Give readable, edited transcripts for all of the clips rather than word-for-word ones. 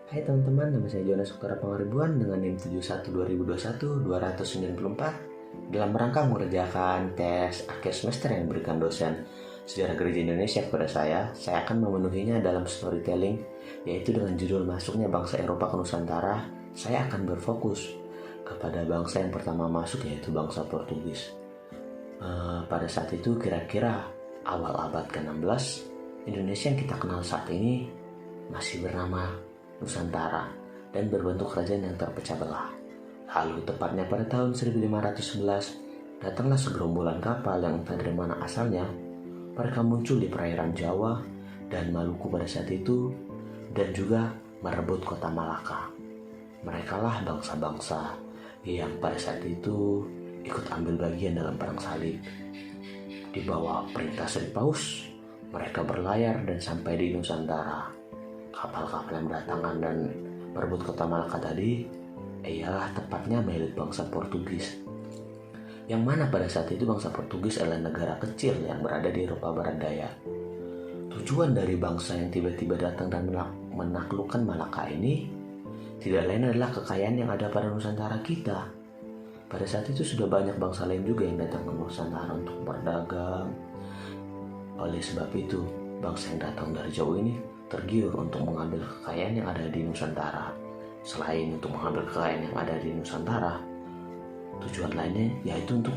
Hai teman-teman, nama saya Jonas Utara Pangaribuan dengan NIM 71 2021 294 dalam rangka mengerjakan tes akhir semester yang diberikan dosen Sejarah Gereja Indonesia kepada saya akan memenuhinya dalam storytelling, yaitu dengan judul Masuknya Bangsa Eropa ke Nusantara. Saya akan berfokus kepada bangsa yang pertama masuk, yaitu bangsa Portugis. Pada saat itu kira-kira awal abad ke-16, Indonesia yang kita kenal saat ini masih bernama Nusantara dan berbentuk kerajaan yang terpecah belah. Lalu tepatnya pada tahun 1511, datanglah segerombolan kapal yang entah dari mana asalnya. Mereka muncul di perairan Jawa dan Maluku pada saat itu dan juga merebut kota Malaka. Merekalah bangsa-bangsa yang pada saat itu ikut ambil bagian dalam perang salib. Di bawah perintah Sri Paus, mereka berlayar dan sampai di Nusantara. Kapal-kapal yang berdatangan dan merebut kota Malaka tadi ialah tepatnya milik bangsa Portugis, yang mana pada saat itu bangsa Portugis adalah negara kecil yang berada di Eropa Barat Daya. Tujuan dari bangsa yang tiba-tiba datang dan menaklukkan Malaka ini tidak lain adalah kekayaan yang ada pada Nusantara kita. Pada saat itu sudah banyak bangsa lain juga yang datang ke Nusantara untuk berdagang. Oleh sebab itu, bangsa yang datang dari jauh ini tergiur untuk mengambil kekayaan yang ada di Nusantara. Selain untuk mengambil kekayaan yang ada di Nusantara, tujuan lainnya yaitu untuk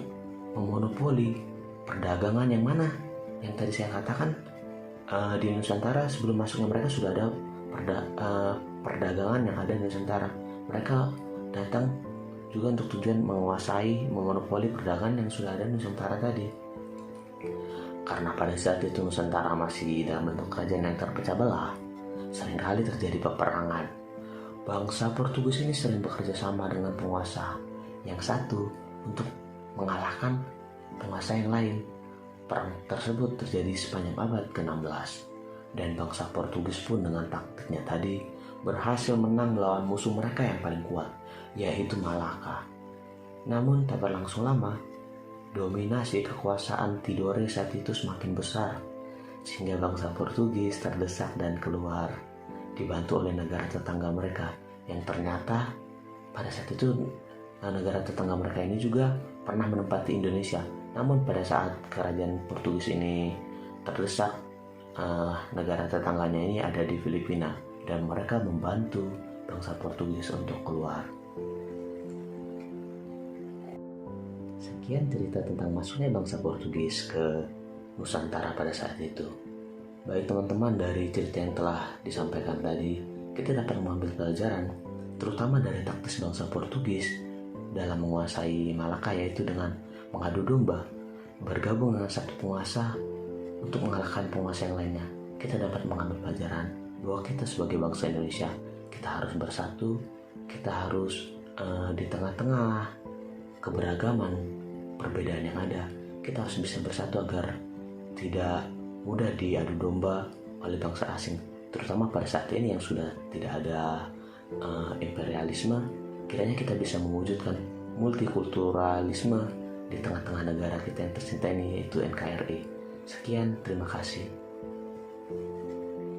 memonopoli perdagangan yang mana yang tadi saya katakan di Nusantara sebelum masuknya mereka sudah ada perdagangan yang ada di Nusantara. Mereka datang juga untuk tujuan menguasai, memonopoli perdagangan yang sudah ada di Nusantara tadi. Karena pada saat itu Nusantara masih dalam bentuk kerajaan yang terpecah belah, seringkali terjadi peperangan. Bangsa Portugis ini sering bekerja sama dengan penguasa yang satu untuk mengalahkan penguasa yang lain. Perang tersebut terjadi sepanjang abad ke-16 dan bangsa Portugis pun dengan taktiknya tadi berhasil menang melawan musuh mereka yang paling kuat, yaitu Malaka. Namun tak berlangsung lama, dominasi kekuasaan Tidore saat itu semakin besar, sehingga bangsa Portugis terdesak dan keluar, dibantu oleh negara tetangga mereka yang ternyata pada saat itu negara tetangga mereka ini juga pernah menempati Indonesia. Namun pada saat kerajaan Portugis ini terdesak, negara tetangganya ini ada di Filipina dan mereka membantu bangsa Portugis untuk keluar. Sekian cerita tentang masuknya bangsa Portugis ke Nusantara pada saat itu. Baik teman-teman, dari cerita yang telah disampaikan tadi, kita dapat mengambil pelajaran, terutama dari taktis bangsa Portugis dalam menguasai Malaka, yaitu dengan mengadu domba, bergabung dengan satu penguasa untuk mengalahkan penguasa yang lainnya. Kita dapat mengambil pelajaran bahwa kita sebagai bangsa Indonesia, kita harus bersatu, kita harus di tengah-tengah keberagaman perbedaan yang ada, kita harus bisa bersatu agar tidak mudah diadu domba oleh bangsa asing, terutama pada saat ini yang sudah tidak ada imperialisme. Kiranya kita bisa mewujudkan multikulturalisme di tengah-tengah negara kita yang tercinta ini, yaitu NKRI. Sekian, terima kasih.